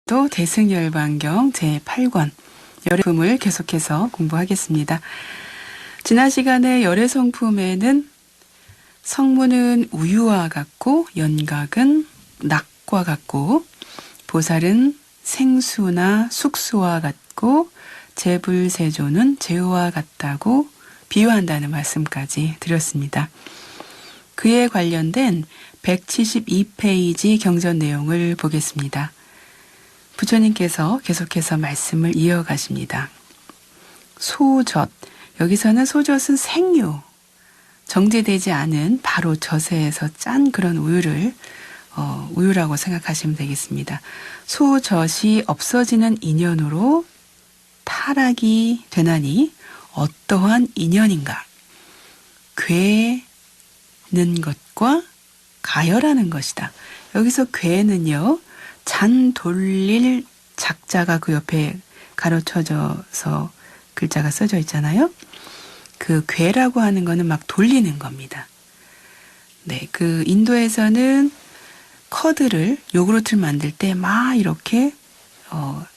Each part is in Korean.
또 대승열반경 제8권 열애성품을 계속해서 공부하겠습니다. 지난 시간에 열애성품에는 성문은 우유와 같고 연각은 낙과 같고 보살은 생수나 숙수와 같고 재불세조는 재우와 같다고 비유한다는 말씀까지 드렸습니다. 그에 관련된 172페이지 경전 내용을 보겠습니다. 부처님께서 계속해서 말씀을 이어가십니다. 소젓, 여기서는 소젓은 생유, 정제되지 않은 바로 젖에서 짠 그런 우유를 우유라고 생각하시면 되겠습니다. 소젓이 없어지는 인연으로 타락이 되나니 어떠한 인연인가? 괴는 것과 가열하는 것이다. 여기서 괴는요, 잔 돌릴 작자가 그 옆에 가로쳐져서 글자가 써져 있잖아요. 그 괴라고 하는 거는 막 돌리는 겁니다. 네, 그 인도에서는 커드를 요구르트를 만들 때 막 이렇게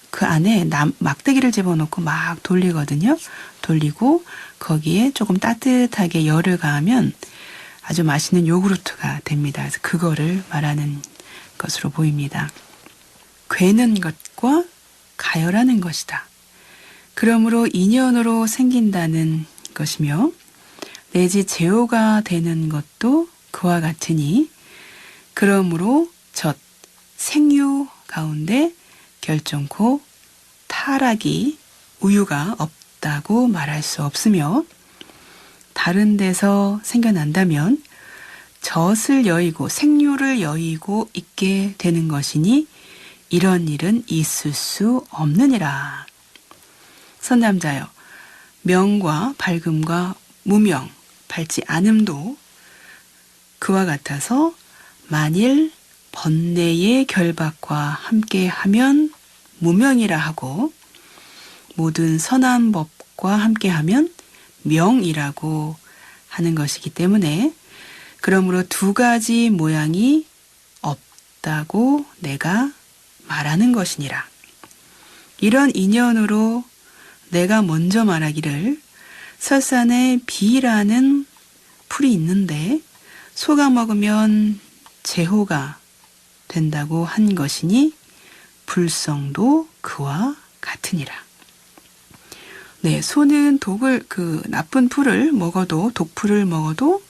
그 안에 막대기를 집어넣고 막 돌리거든요. 돌리고 거기에 조금 따뜻하게 열을 가하면 아주 맛있는 요구르트가 됩니다. 그래서 그거를 말하는 것으로 보입니다. 괴는 것과 가열하는 것이다. 그러므로 인연으로 생긴다는 것이며 내지 제호가 되는 것도 그와 같으니 그러므로 젖, 생유 가운데 결정코 타락이 우유가 없다고 말할 수 없으며 다른 데서 생겨난다면 젖을 여의고 생유를 여의고 있게 되는 것이니 이런 일은 있을 수 없느니라. 선남자여, 명과 밝음과 무명, 밝지 않음도 그와 같아서 만일 번뇌의 결박과 함께하면 무명이라 하고 모든 선한 법과 함께하면 명이라고 하는 것이기 때문에 그러므로 두 가지 모양이 없다고 내가 말하는 것이니라. 이런 인연으로 내가 먼저 말하기를 설산에 비라는 풀이 있는데 소가 먹으면 제호가 된다고 한 것이니 불성도 그와 같으니라. 네, 소는 나쁜 풀을 먹어도 독풀을 먹어도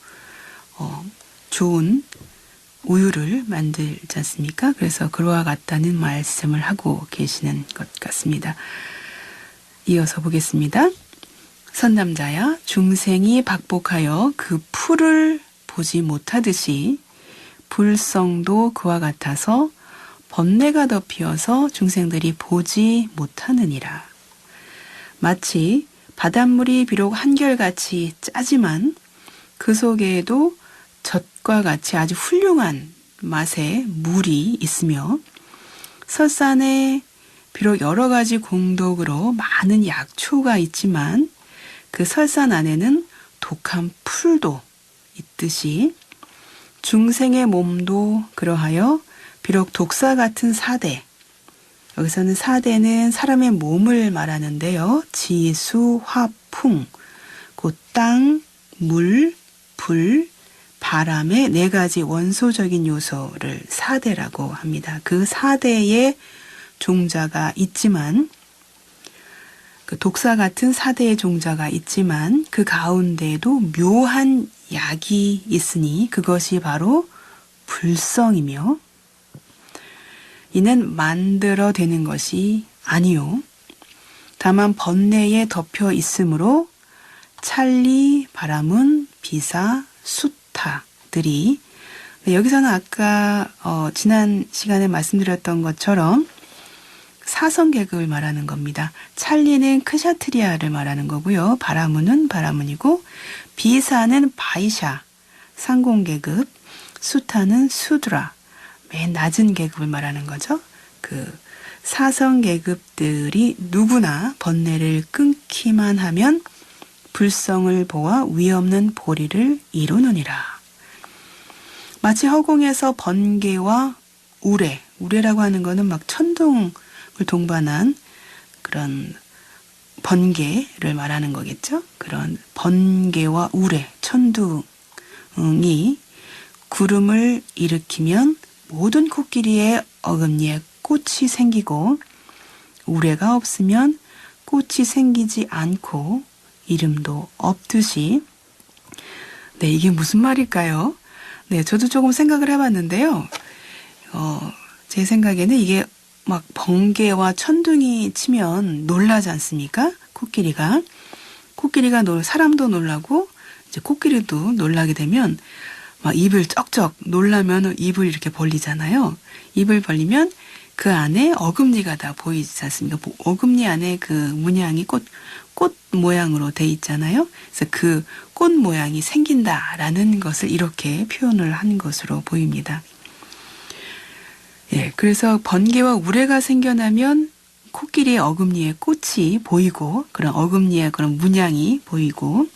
좋은 우유를 만들지 않습니까? 그래서 그와 같다는 말씀을 하고 계시는 것 같습니다. 이어서 보겠습니다. 선남자야, 중생이 박복하여 그 풀을 보지 못하듯이 불성도 그와 같아서 번뇌가 덮여서 중생들이 보지 못하느니라. 마치 바닷물이 비록 한결같이 짜지만 그 속에도 젖과 같이 아주 훌륭한 맛의 물이 있으며 설산에 비록 여러 가지 공덕으로 많은 약초가 있지만 그 설산 안에는 독한 풀도 있듯이 중생의 몸도 그러하여 비록 독사 같은 사대, 여기서는 사대는 사람의 몸을 말하는데요. 지수, 화, 풍, 곧 땅, 물, 불, 바람의 네 가지 원소적인 요소를 사대라고 합니다. 그 사대에 종자가 있지만 그 독사 같은 사대의 종자가 있지만 그 가운데에도 묘한 약이 있으니 그것이 바로 불성이며 이는 만들어되는 것이 아니요 다만 번뇌에 덮여 있으므로 찰리, 바람은, 비사, 수타들이 여기서는 아까 지난 시간에 말씀드렸던 것처럼 사성계급을 말하는 겁니다. 찰리는 크샤트리아를 말하는 거고요. 바라문은 바라문이고 비사는 바이샤, 상공계급, 수타는 수드라, 맨 낮은 계급을 말하는 거죠. 그 사성계급들이 누구나 번뇌를 끊기만 하면 불성을 보아 위없는 보리를 이루느니라. 마치 허공에서 번개와 우레라고 하는 거는 막 천둥 동반한 그런 번개를 말하는 거겠죠. 그런 번개와 우레, 천둥이 구름을 일으키면 모든 코끼리의 어금니에 꽃이 생기고 우레가 없으면 꽃이 생기지 않고 이름도 없듯이. 네, 이게 무슨 말일까요? 네, 저도 조금 생각을 해봤는데요. 제 생각에는 이게 막 번개와 천둥이 치면 놀라지 않습니까? 코끼리가 사람도 놀라고 이제 코끼리도 놀라게 되면 막 입을 쩍쩍 놀라면 입을 이렇게 벌리잖아요. 입을 벌리면 그 안에 어금니가 다 보이지 않습니까? 어금니 안에 그 문양이 꽃 모양으로 돼 있잖아요. 그래서 그 꽃 모양이 생긴다라는 것을 이렇게 표현을 한 것으로 보입니다. 예, 그래서 번개와 우레가 생겨나면 코끼리의 어금니에 꽃이 보이고 그런 어금니에 그런 문양이 보이고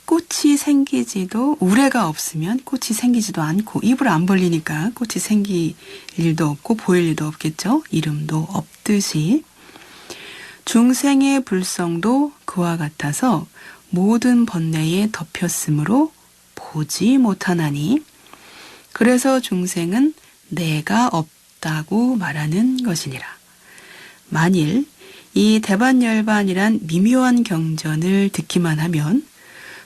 꽃이 생기지도 우레가 없으면 꽃이 생기지도 않고 입을 안 벌리니까 꽃이 생길 일도 없고 보일 일도 없겠죠. 이름도 없듯이 중생의 불성도 그와 같아서 모든 번뇌에 덮였으므로 보지 못하나니 그래서 중생은 내가 없다고 말하는 것이니라. 만일 이 대반열반이란 미묘한 경전을 듣기만 하면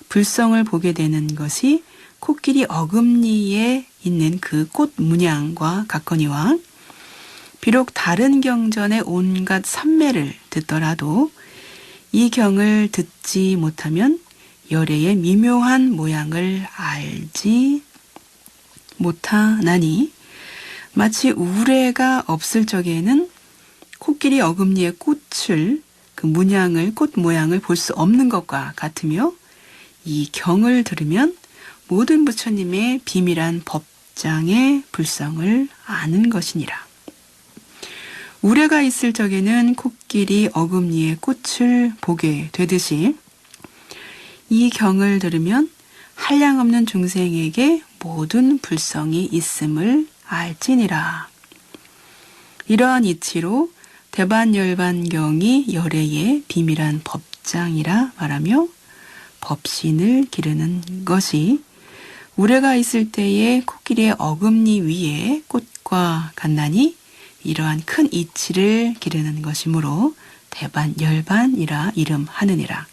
불성을 보게 되는 것이 코끼리 어금니에 있는 그 꽃 문양과 같거니와 비록 다른 경전의 온갖 산매를 듣더라도 이 경을 듣지 못하면 열애의 미묘한 모양을 알지 못하나니 마치 우레가 없을 적에는 코끼리 어금니의 꽃을 그 문양을 꽃 모양을 볼 수 없는 것과 같으며 이 경을 들으면 모든 부처님의 비밀한 법장의 불성을 아는 것이니라. 우레가 있을 적에는 코끼리 어금니의 꽃을 보게 되듯이 이 경을 들으면 한량없는 중생에게 모든 불성이 있음을 알지니라. 이러한 이치로 대반열반경이 열애의 비밀한 법장이라 말하며 법신을 기르는 것이 우레가 있을 때에 코끼리의 어금니 위에 꽃과 같나니 이러한 큰 이치를 기르는 것이므로 대반열반이라 이름하느니라.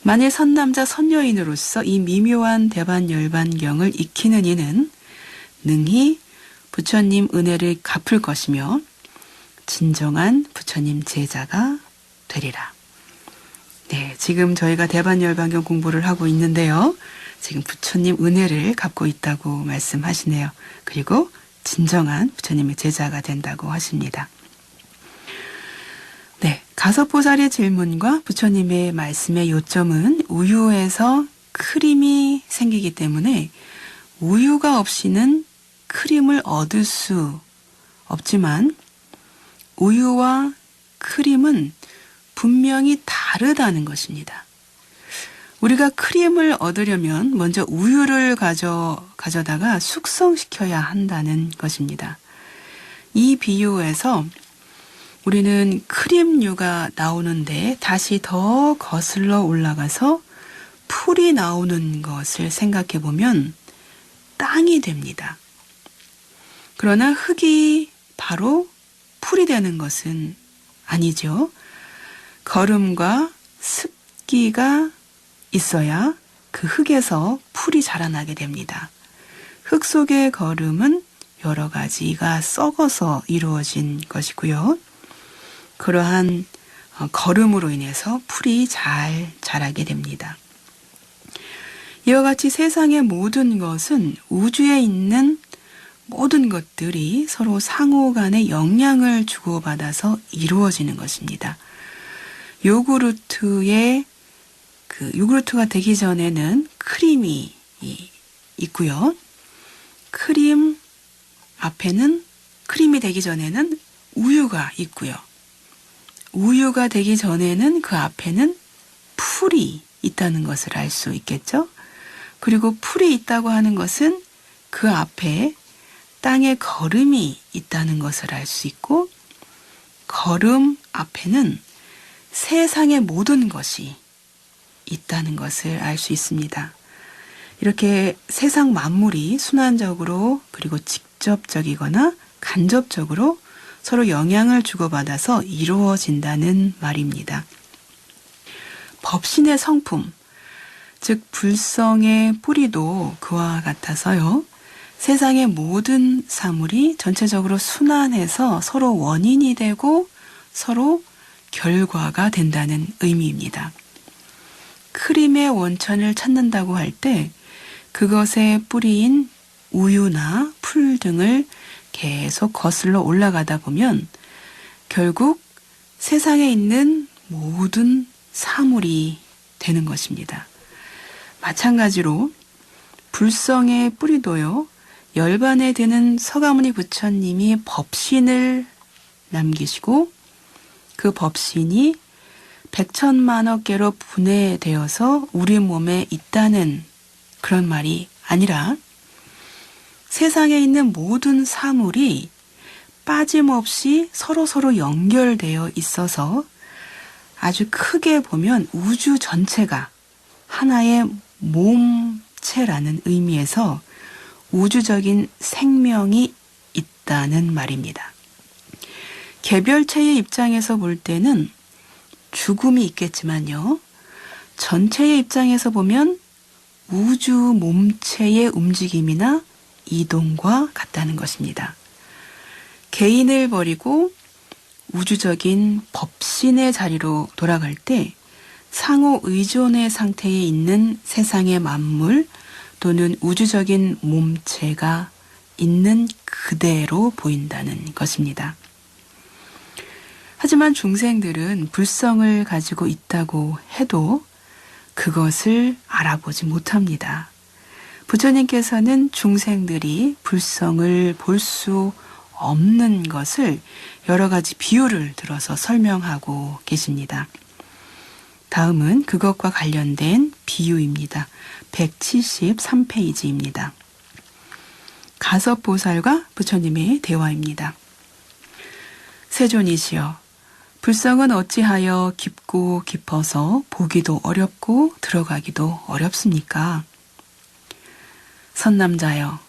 만일 선남자 선여인으로서 이 미묘한 대반열반경을 익히는 이는 능히 부처님 은혜를 갚을 것이며 진정한 부처님 제자가 되리라. 네, 지금 저희가 대반열반경 공부를 하고 있는데요. 지금 부처님 은혜를 갚고 있다고 말씀하시네요. 그리고 진정한 부처님의 제자가 된다고 하십니다. 네, 가섭보살의 질문과 부처님의 말씀의 요점은 우유에서 크림이 생기기 때문에 우유가 없이는 크림을 얻을 수 없지만 우유와 크림은 분명히 다르다는 것입니다. 우리가 크림을 얻으려면 먼저 우유를 가져다가 숙성시켜야 한다는 것입니다. 이 비유에서 우리는 크림류가 나오는데 다시 더 거슬러 올라가서 풀이 나오는 것을 생각해 보면 땅이 됩니다. 그러나 흙이 바로 풀이 되는 것은 아니죠. 거름과 습기가 있어야 그 흙에서 풀이 자라나게 됩니다. 흙 속의 거름은 여러 가지가 썩어서 이루어진 것이고요. 그러한 거름으로 인해서 풀이 잘 자라게 됩니다. 이와 같이 세상의 모든 것은 우주에 있는 모든 것들이 서로 상호 간의 영향을 주고받아서 이루어지는 것입니다. 요구르트가 되기 전에는 크림이 있고요. 크림 앞에는 크림이 되기 전에는 우유가 있고요. 우유가 되기 전에는 그 앞에는 풀이 있다는 것을 알 수 있겠죠. 그리고 풀이 있다고 하는 것은 그 앞에 땅에 걸음이 있다는 것을 알 수 있고, 걸음 앞에는 세상의 모든 것이 있다는 것을 알 수 있습니다. 이렇게 세상 만물이 순환적으로 그리고 직접적이거나 간접적으로 서로 영향을 주고받아서 이루어진다는 말입니다. 법신의 성품, 즉 불성의 뿌리도 그와 같아서요. 세상의 모든 사물이 전체적으로 순환해서 서로 원인이 되고 서로 결과가 된다는 의미입니다. 크림의 원천을 찾는다고 할 때 그것의 뿌리인 우유나 풀 등을 계속 거슬러 올라가다 보면 결국 세상에 있는 모든 사물이 되는 것입니다. 마찬가지로 불성의 뿌리도요. 열반에 드는 서가모니 부처님이 법신을 남기시고 그 법신이 백천만억 개로 분해되어서 우리 몸에 있다는 그런 말이 아니라 세상에 있는 모든 사물이 빠짐없이 서로서로 연결되어 있어서 아주 크게 보면 우주 전체가 하나의 몸체라는 의미에서 우주적인 생명이 있다는 말입니다. 개별체의 입장에서 볼 때는 죽음이 있겠지만요. 전체의 입장에서 보면 우주 몸체의 움직임이나 이동과 같다는 것입니다. 개인을 버리고 우주적인 법신의 자리로 돌아갈 때 상호 의존의 상태에 있는 세상의 만물 또는 우주적인 몸체가 있는 그대로 보인다는 것입니다. 하지만 중생들은 불성을 가지고 있다고 해도 그것을 알아보지 못합니다. 부처님께서는 중생들이 불성을 볼 수 없는 것을 여러 가지 비유를 들어서 설명하고 계십니다. 다음은 그것과 관련된 비유입니다. 173페이지입니다. 가섭보살과 부처님의 대화입니다. 세존이시여, 불성은 어찌하여 깊고 깊어서 보기도 어렵고 들어가기도 어렵습니까? 선남자여,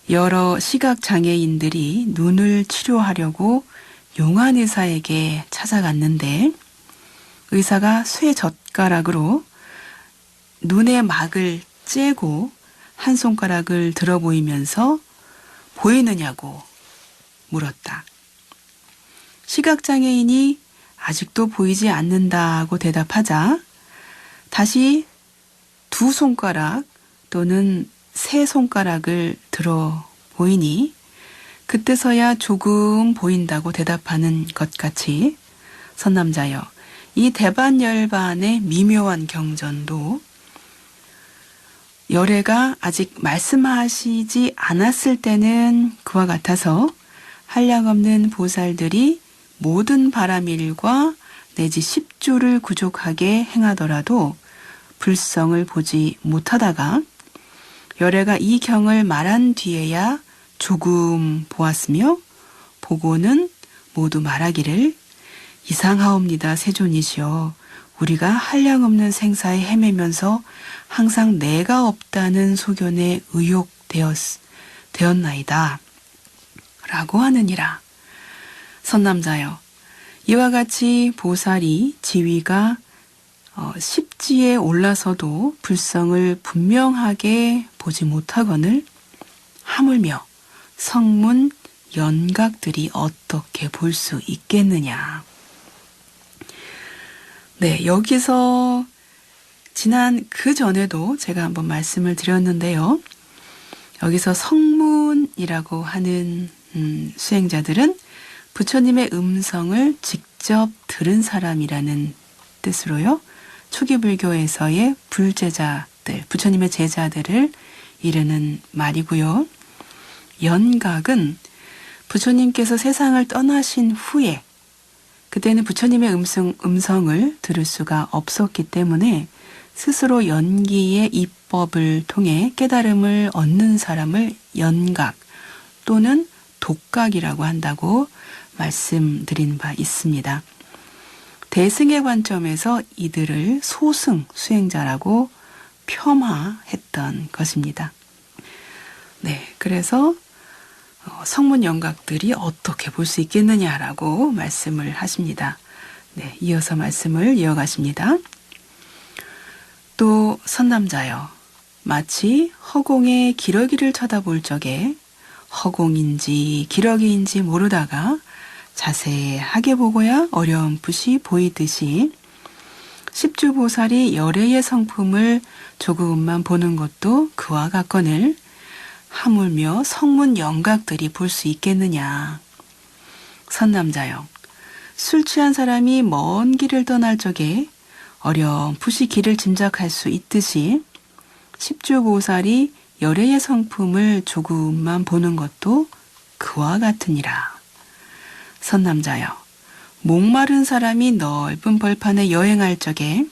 여러 시각장애인들이 눈을 치료하려고 용한 의사에게 찾아갔는데 의사가 쇠젓가락으로 눈의 막을 째고 한 손가락을 들어 보이면서 보이느냐고 물었다. 시각장애인이 아직도 보이지 않는다고 대답하자 다시 두 손가락 또는 세 손가락을 들어 보이니 그때서야 조금 보인다고 대답하는 것 같이 선남자여, 이 대반열반의 미묘한 경전도 열애가 아직 말씀하시지 않았을 때는 그와 같아서 한량없는 보살들이 모든 바라밀과 내지 10주를 구족하게 행하더라도 불성을 보지 못하다가 열애가 이 경을 말한 뒤에야 조금 보았으며 보고는 모두 말하기를 이상하옵니다 세존이시여, 우리가 한량없는 생사에 헤매면서 항상 내가 없다는 소견에 의욕되었나이다 라고 하느니라. 선남자여, 이와 같이 보살이 지위가 십지에 올라서도 불성을 분명하게 보지 못하거늘 하물며 성문 연각들이 어떻게 볼 수 있겠느냐. 네, 여기서 지난 그 전에도 제가 한번 말씀을 드렸는데요. 여기서 성문이라고 하는 수행자들은 부처님의 음성을 직접 들은 사람이라는 뜻으로요. 초기 불교에서의 불제자들, 부처님의 제자들을 이르는 말이고요. 연각은 부처님께서 세상을 떠나신 후에 그때는 부처님의 음성을 들을 수가 없었기 때문에 스스로 연기의 이법을 통해 깨달음을 얻는 사람을 연각 또는 독각이라고 한다고 말씀드린 바 있습니다. 대승의 관점에서 이들을 소승, 수행자라고 폄하했던 것입니다. 네, 그래서 성문 영각들이 어떻게 볼 수 있겠느냐라고 말씀을 하십니다. 네, 이어서 말씀을 이어가십니다. 또 선남자여, 마치 허공의 기러기를 쳐다볼 적에 허공인지 기러기인지 모르다가 자세하게 보고야 어렴풋이 보이듯이 십주보살이 열애의 성품을 조금만 보는 것도 그와 같거늘 하물며 성문 영각들이 볼 수 있겠느냐. 선남자여, 술 취한 사람이 먼 길을 떠날 적에 어렴풋이 길을 짐작할 수 있듯이 십주보살이 열애의 성품을 조금만 보는 것도 그와 같으니라. 선남자여, 목마른 사람이 넓은 벌판에 여행할 적에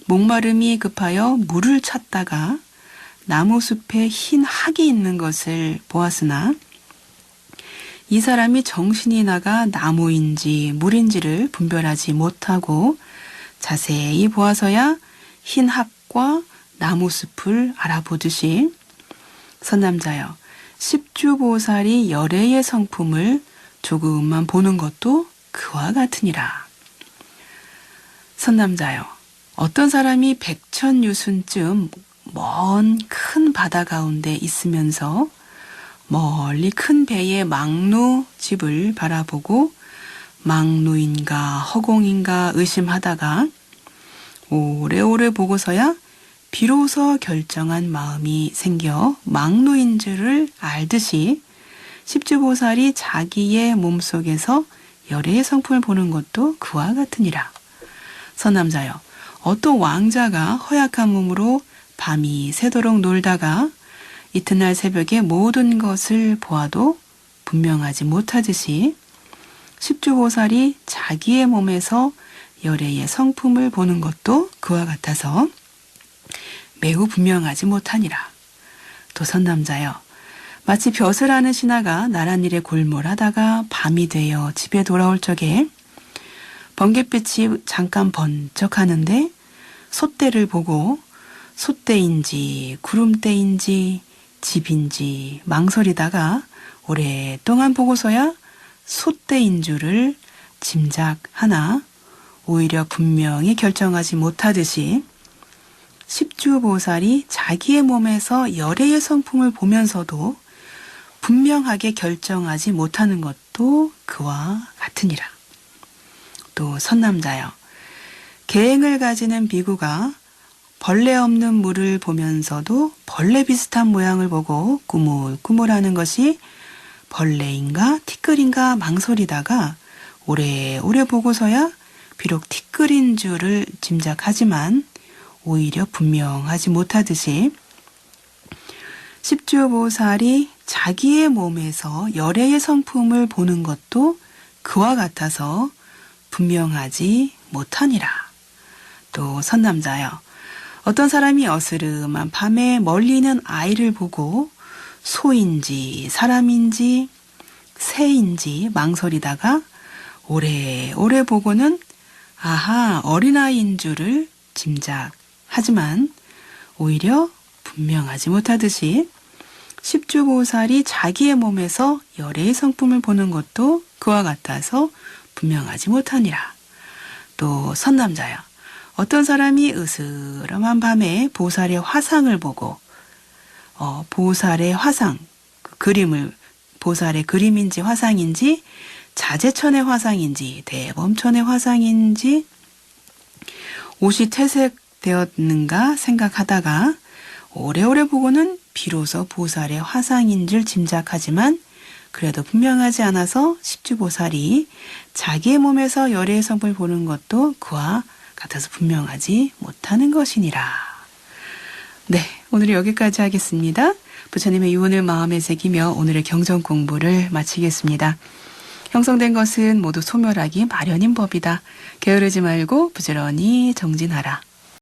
목마름이 급하여 물을 찾다가 나무숲에 흰 학이 있는 것을 보았으나 이 사람이 정신이 나가 나무인지 물인지를 분별하지 못하고 자세히 보아서야 흰 학과 나무숲을 알아보듯이 선남자여, 십주보살이 열애의 성품을 조금만 보는 것도 그와 같으니라. 선남자여, 어떤 사람이 백천유순쯤 먼 큰 바다 가운데 있으면서 멀리 큰 배의 망루 집을 바라보고 망루인가 허공인가 의심하다가 오래오래 보고서야 비로소 결정한 마음이 생겨 망루인 줄을 알듯이 십주보살이 자기의 몸속에서 열애의 성품을 보는 것도 그와 같으니라. 선남자여, 어떤 왕자가 허약한 몸으로 밤이 새도록 놀다가 이튿날 새벽에 모든 것을 보아도 분명하지 못하듯이 십주보살이 자기의 몸에서 열애의 성품을 보는 것도 그와 같아서 매우 분명하지 못하니라. 또 선남자여, 마치 벼슬 하는 신하가 나란 일에 골몰하다가 밤이 되어 집에 돌아올 적에 번갯빛이 잠깐 번쩍하는데 솥대를 보고 솥대인지 구름대인지 집인지 망설이다가 오랫동안 보고서야 솥대인 줄을 짐작하나 오히려 분명히 결정하지 못하듯이 십주보살이 자기의 몸에서 열애의 성품을 보면서도 분명하게 결정하지 못하는 것도 그와 같으니라. 또 선남자여, 계행을 가지는 비구가 벌레 없는 물을 보면서도 벌레 비슷한 모양을 보고 꾸물꾸물하는 것이 벌레인가 티끌인가 망설이다가 오래오래 보고서야 비록 티끌인 줄을 짐작하지만 오히려 분명하지 못하듯이 십주보살이 자기의 몸에서 열애의 성품을 보는 것도 그와 같아서 분명하지 못하니라. 또 선남자여, 어떤 사람이 어스름한 밤에 멀리 있는 아이를 보고 소인지 사람인지 새인지 망설이다가 오래오래 보고는 아하, 어린아이인 줄을 짐작하지만 오히려 분명하지 못하듯이 십주보살이 자기의 몸에서 열애의 성품을 보는 것도 그와 같아서 분명하지 못하니라. 또 선남자여, 어떤 사람이 으스름한 밤에 보살의 화상을 보고 보살의 화상, 그림을 보살의 그림인지 화상인지 자재천의 화상인지 대범천의 화상인지 옷이 퇴색되었는가 생각하다가 오래오래 보고는 비로소 보살의 화상인 줄 짐작하지만 그래도 분명하지 않아서 십주보살이 자기의 몸에서 열애의 성품을 보는 것도 그와 같아서 분명하지 못하는 것이니라. 네, 오늘 여기까지 하겠습니다. 부처님의 유언을 마음에 새기며 오늘의 경전 공부를 마치겠습니다. 형성된 것은 모두 소멸하기 마련인 법이다. 게으르지 말고 부지런히 정진하라.